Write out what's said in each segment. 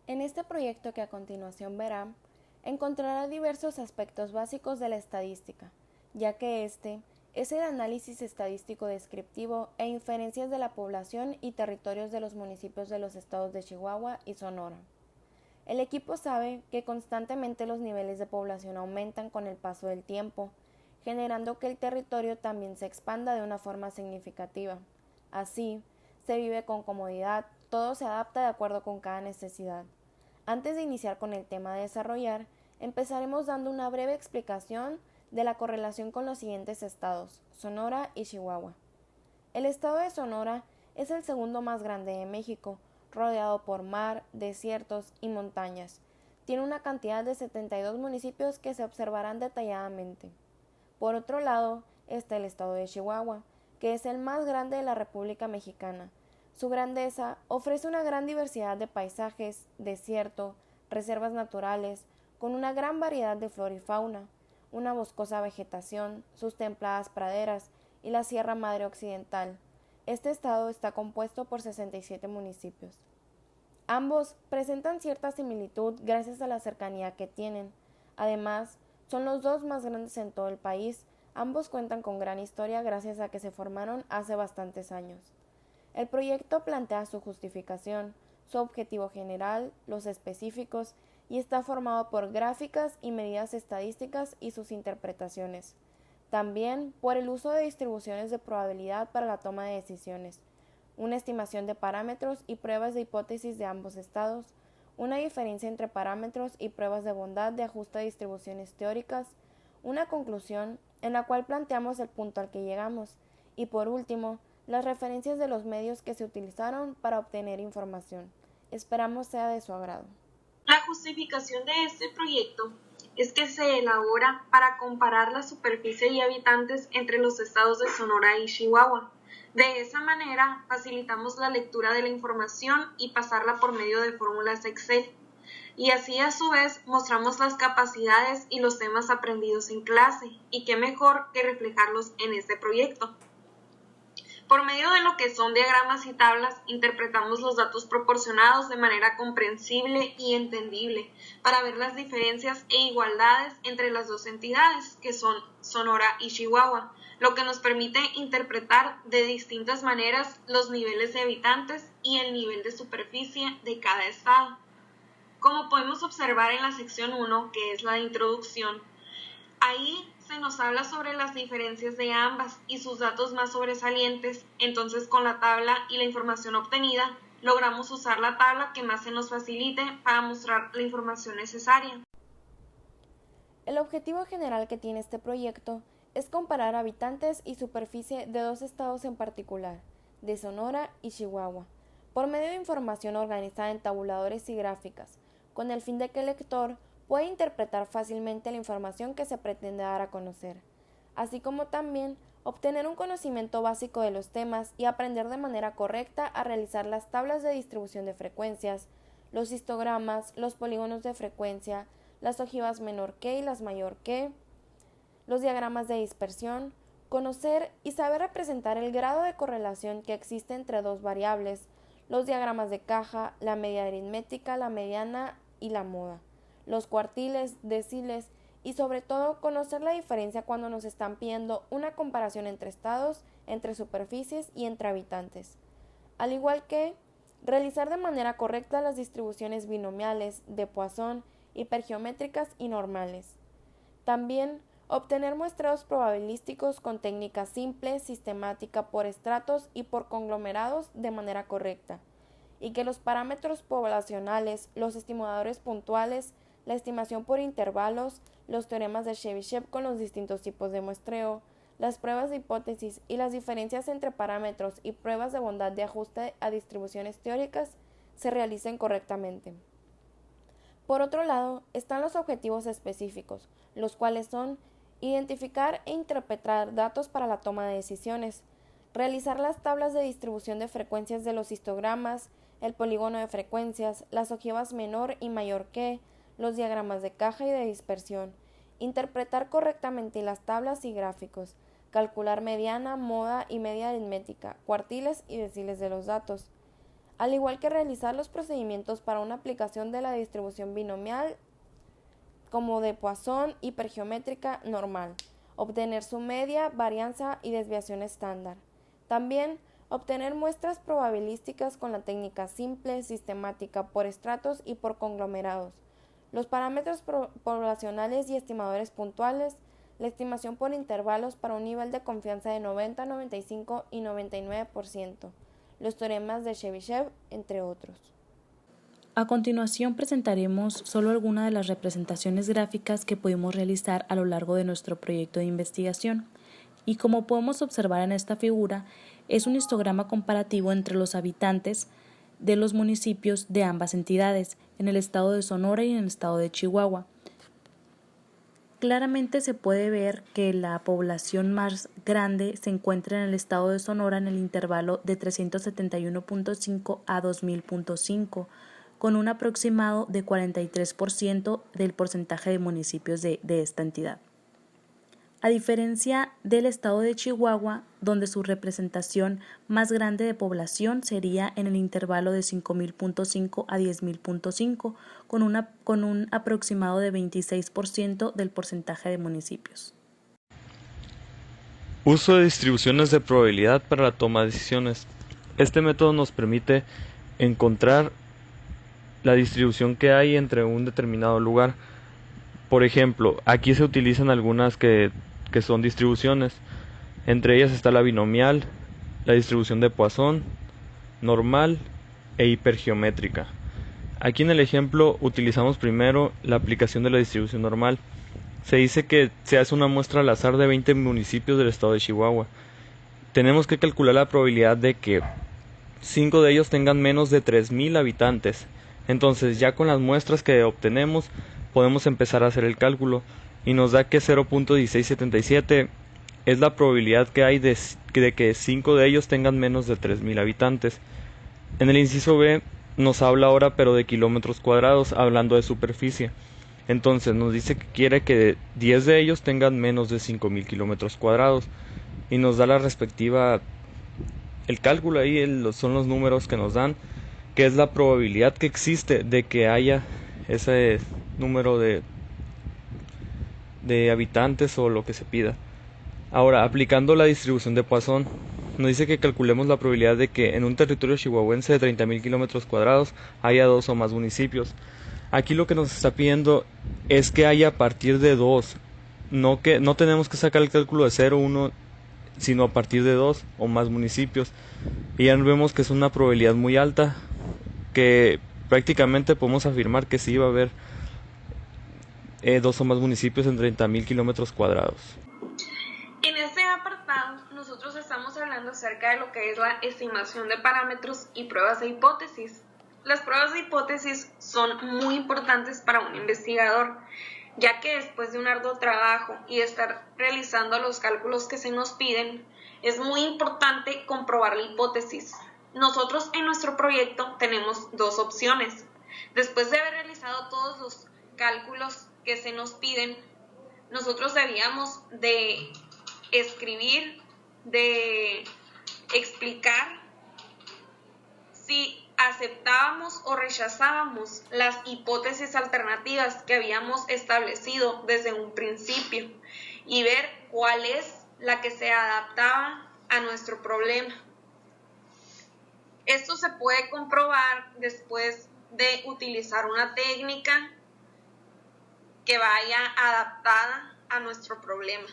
En este proyecto que a continuación verá, encontrará diversos aspectos básicos de la estadística, ya que este es el análisis estadístico descriptivo e inferencias de la población y territorios de los municipios de los estados de Chihuahua y Sonora. El equipo sabe que constantemente los niveles de población aumentan con el paso del tiempo, generando que el territorio también se expanda de una forma significativa. Así, se vive con comodidad, todo se adapta de acuerdo con cada necesidad. Antes de iniciar con el tema de desarrollar, empezaremos dando una breve explicación de la correlación con los siguientes estados, Sonora y Chihuahua. El estado de Sonora es el segundo más grande de México, rodeado por mar, desiertos y montañas. Tiene una cantidad de 72 municipios que se observarán detalladamente. Por otro lado, está el estado de Chihuahua, que es el más grande de la República Mexicana. Su grandeza ofrece una gran diversidad de paisajes, desierto, reservas naturales, con una gran variedad de flora y fauna, una boscosa vegetación, sus templadas praderas y la Sierra Madre Occidental. Este estado está compuesto por 67 municipios. Ambos presentan cierta similitud gracias a la cercanía que tienen. Además, son los dos más grandes en todo el país. Ambos cuentan con gran historia gracias a que se formaron hace bastantes años. El proyecto plantea su justificación, su objetivo general, los específicos y está formado por gráficas y medidas estadísticas y sus interpretaciones. También por el uso de distribuciones de probabilidad para la toma de decisiones, una estimación de parámetros y pruebas de hipótesis de ambos estados, una diferencia entre parámetros y pruebas de bondad de ajuste a distribuciones teóricas, una conclusión en la cual planteamos el punto al que llegamos y por último, las referencias de los medios que se utilizaron para obtener información. Esperamos sea de su agrado. La justificación de este proyecto es que se elabora para comparar la superficie y habitantes entre los estados de Sonora y Chihuahua. De esa manera, facilitamos la lectura de la información y pasarla por medio de fórmulas Excel. Y así a su vez mostramos las capacidades y los temas aprendidos en clase, y qué mejor que reflejarlos en este proyecto. Por medio de lo que son diagramas y tablas, interpretamos los datos proporcionados de manera comprensible y entendible para ver las diferencias e igualdades entre las dos entidades, que son Sonora y Chihuahua, lo que nos permite interpretar de distintas maneras los niveles de habitantes y el nivel de superficie de cada estado. Como podemos observar en la sección 1, que es la de introducción, ahí se nos habla sobre las diferencias de ambas y sus datos más sobresalientes. Entonces, con la tabla y la información obtenida, logramos usar la tabla que más se nos facilite para mostrar la información necesaria. El objetivo general que tiene este proyecto es comparar habitantes y superficie de dos estados en particular, de Sonora y Chihuahua, por medio de información organizada en tabuladores y gráficas, con el fin de que el lector puede interpretar fácilmente la información que se pretende dar a conocer, así como también obtener un conocimiento básico de los temas y aprender de manera correcta a realizar las tablas de distribución de frecuencias, los histogramas, los polígonos de frecuencia, las ojivas menor que y las mayor que, los diagramas de dispersión, conocer y saber representar el grado de correlación que existe entre dos variables, los diagramas de caja, la media aritmética, la mediana y la moda, los cuartiles, deciles y sobre todo conocer la diferencia cuando nos están pidiendo una comparación entre estados, entre superficies y entre habitantes. Al igual que realizar de manera correcta las distribuciones binomiales de Poisson, hipergeométricas y normales. También obtener muestreos probabilísticos con técnica simple, sistemática por estratos y por conglomerados de manera correcta, y que los parámetros poblacionales, los estimadores puntuales, la estimación por intervalos, los teoremas de Chebyshev con los distintos tipos de muestreo, las pruebas de hipótesis y las diferencias entre parámetros y pruebas de bondad de ajuste a distribuciones teóricas se realicen correctamente. Por otro lado, están los objetivos específicos, los cuales son identificar e interpretar datos para la toma de decisiones, realizar las tablas de distribución de frecuencias de los histogramas, el polígono de frecuencias, las ojivas menor y mayor que, los diagramas de caja y de dispersión, interpretar correctamente las tablas y gráficos, calcular mediana, moda y media aritmética, cuartiles y deciles de los datos, al igual que realizar los procedimientos para una aplicación de la distribución binomial como de Poisson hipergeométrica normal, obtener su media, varianza y desviación estándar. También obtener muestras probabilísticas con la técnica simple, sistemática, por estratos y por conglomerados, los parámetros poblacionales y estimadores puntuales, la estimación por intervalos para un nivel de confianza de 90, 95 y 99%, los teoremas de Chebyshev, entre otros. A continuación presentaremos solo algunas de las representaciones gráficas que pudimos realizar a lo largo de nuestro proyecto de investigación. Y como podemos observar en esta figura, es un histograma comparativo entre los habitantes de los municipios de ambas entidades, en el estado de Sonora y en el estado de Chihuahua. Claramente se puede ver que la población más grande se encuentra en el estado de Sonora en el intervalo de 371.5 a 2000.5, con un aproximado de 43% del porcentaje de municipios de esta entidad. A diferencia del estado de Chihuahua, donde su representación más grande de población sería en el intervalo de 5.000.5 a 10.000.5, con un aproximado de 26% del porcentaje de municipios. Uso de distribuciones de probabilidad para la toma de decisiones. Este método nos permite encontrar la distribución que hay entre un determinado lugar. Por ejemplo, aquí se utilizan algunas que son distribuciones. Entre ellas está la binomial, la distribución de Poisson, normal e hipergeométrica. Aquí en el ejemplo utilizamos primero la aplicación de la distribución normal. Se dice que se hace una muestra al azar de 20 municipios del estado de Chihuahua. Tenemos que calcular la probabilidad de que 5 de ellos tengan menos de 3.000 habitantes. Entonces, ya con las muestras que obtenemos, podemos empezar a hacer el cálculo y nos da que 0.1677 es la probabilidad que hay de que 5 de ellos tengan menos de 3.000 habitantes. En el inciso B nos habla ahora pero de kilómetros cuadrados, hablando de superficie. Entonces nos dice que quiere que 10 de ellos tengan menos de 5.000 kilómetros cuadrados y nos da la respectiva, el cálculo ahí son los números que nos dan, que es la probabilidad que existe de que haya ese número de habitantes o lo que se pida. Ahora, aplicando la distribución de Poisson, nos dice que calculemos la probabilidad de que en un territorio chihuahuense de 30.000 kilómetros cuadrados haya 2 o más municipios. Aquí lo que nos está pidiendo es que haya a partir de 2, no tenemos que sacar el cálculo de 0, 1, sino a partir de 2 o más municipios. Y ya vemos que es una probabilidad muy alta, que prácticamente podemos afirmar que sí va a haber 2 o más municipios en 30.000 kilómetros cuadrados. En este apartado, nosotros estamos hablando acerca de lo que es la estimación de parámetros y pruebas de hipótesis. Las pruebas de hipótesis son muy importantes para un investigador, ya que después de un arduo trabajo y de estar realizando los cálculos que se nos piden, es muy importante comprobar la hipótesis. Nosotros en nuestro proyecto tenemos 2 opciones. Después de haber realizado todos los cálculos que se nos piden, nosotros debíamos de escribir, de explicar si aceptábamos o rechazábamos las hipótesis alternativas que habíamos establecido desde un principio y ver cuál es la que se adaptaba a nuestro problema. Esto se puede comprobar después de utilizar una técnica que vaya adaptada a nuestro problema.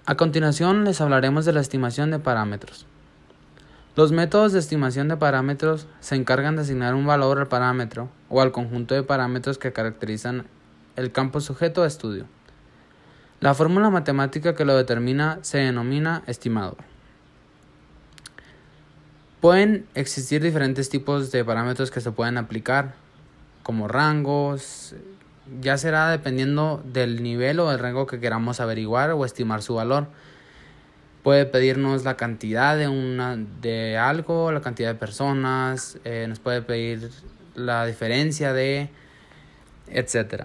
A continuación les hablaremos de la estimación de parámetros. Los métodos de estimación de parámetros se encargan de asignar un valor al parámetro o al conjunto de parámetros que caracterizan el campo sujeto a estudio. La fórmula matemática que lo determina se denomina estimador. Pueden existir diferentes tipos de parámetros que se pueden aplicar, como rangos, ya será dependiendo del nivel o del rango que queramos averiguar o estimar su valor. Puede pedirnos la cantidad de algo, la cantidad de personas, nos puede pedir la diferencia de, etc.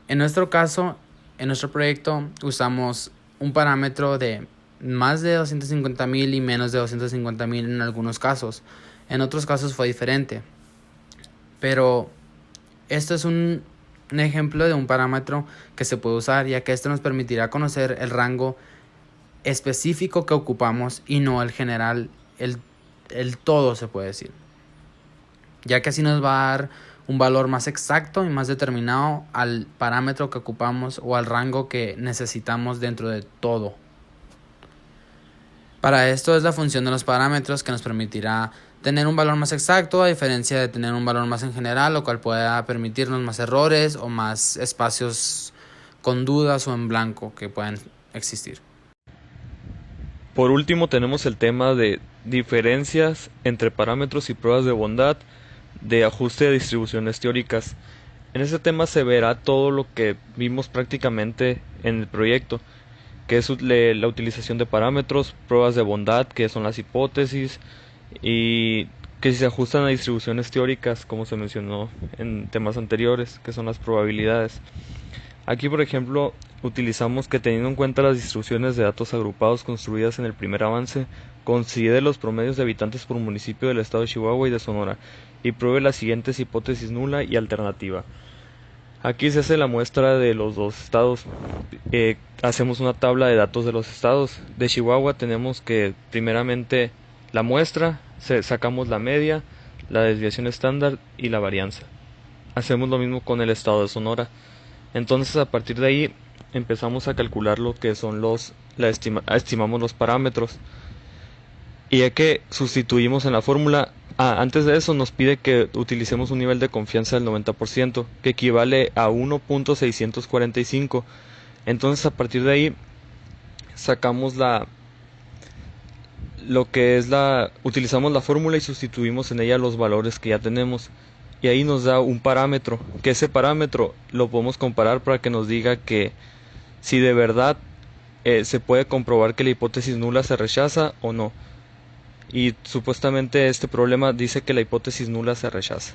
En nuestro caso, en nuestro proyecto usamos un parámetro de más de 250,000 y menos de 250,000 en algunos casos. En otros casos fue diferente. Pero esto es un ejemplo de un parámetro que se puede usar, ya que esto nos permitirá conocer el rango específico que ocupamos y no el general, el todo se puede decir, ya que así nos va a dar un valor más exacto y más determinado al parámetro que ocupamos o al rango que necesitamos dentro de todo. Para esto es la función de los parámetros que nos permitirá tener un valor más exacto a diferencia de tener un valor más en general, lo cual pueda permitirnos más errores o más espacios con dudas o en blanco que puedan existir. Por último tenemos el tema de diferencias entre parámetros y pruebas de bondad de ajuste de distribuciones teóricas. En este tema se verá todo lo que vimos prácticamente en el proyecto, que es la utilización de parámetros, pruebas de bondad, que son las hipótesis, y que si se ajustan a distribuciones teóricas, como se mencionó en temas anteriores, que son las probabilidades. Aquí, por ejemplo, utilizamos que teniendo en cuenta las distribuciones de datos agrupados construidas en el primer avance, considere los promedios de habitantes por municipio del estado de Chihuahua y de Sonora, y pruebe las siguientes hipótesis nula y alternativa. Aquí se hace la muestra de los dos estados. Hacemos una tabla de datos de los estados. De Chihuahua tenemos que primeramente la muestra, sacamos la media, la desviación estándar y la varianza. Hacemos lo mismo con el estado de Sonora. Entonces a partir de ahí empezamos a calcular lo que son estimamos los parámetros. Y ya que sustituimos en la fórmula, antes de eso nos pide que utilicemos un nivel de confianza del 90%, que equivale a 1.645. Entonces a partir de ahí sacamos utilizamos la fórmula y sustituimos en ella los valores que ya tenemos. Y ahí nos da un parámetro, que ese parámetro lo podemos comparar para que nos diga que si de verdad se puede comprobar que la hipótesis nula se rechaza o no. Y supuestamente este problema dice que la hipótesis nula se rechaza.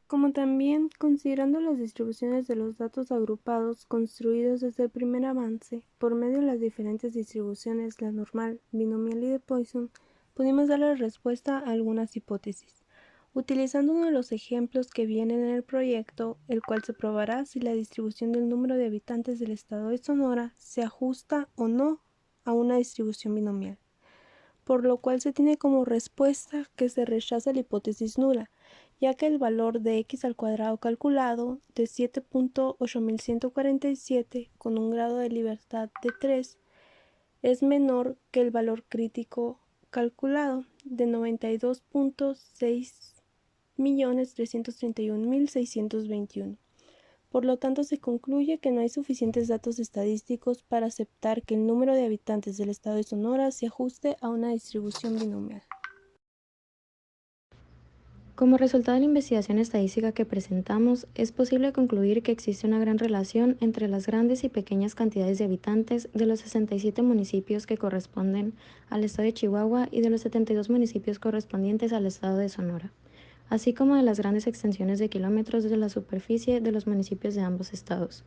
Como también, considerando las distribuciones de los datos agrupados construidos desde el primer avance, por medio de las diferentes distribuciones, la normal, binomial y de Poisson, pudimos dar la respuesta a algunas hipótesis, utilizando uno de los ejemplos que vienen en el proyecto, el cual se probará si la distribución del número de habitantes del estado de Sonora se ajusta o no a una distribución binomial, por lo cual se tiene como respuesta que se rechaza la hipótesis nula, ya que el valor de x al cuadrado calculado de 7.8147 con un grado de libertad de 3 es menor que el valor crítico calculado de 92.631.621. Por lo tanto, se concluye que no hay suficientes datos estadísticos para aceptar que el número de habitantes del estado de Sonora se ajuste a una distribución binomial. Como resultado de la investigación estadística que presentamos, es posible concluir que existe una gran relación entre las grandes y pequeñas cantidades de habitantes de los 67 municipios que corresponden al estado de Chihuahua y de los 72 municipios correspondientes al estado de Sonora, así como de las grandes extensiones de kilómetros de la superficie de los municipios de ambos estados.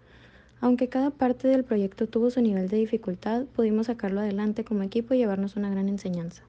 Aunque cada parte del proyecto tuvo su nivel de dificultad, pudimos sacarlo adelante como equipo y llevarnos una gran enseñanza.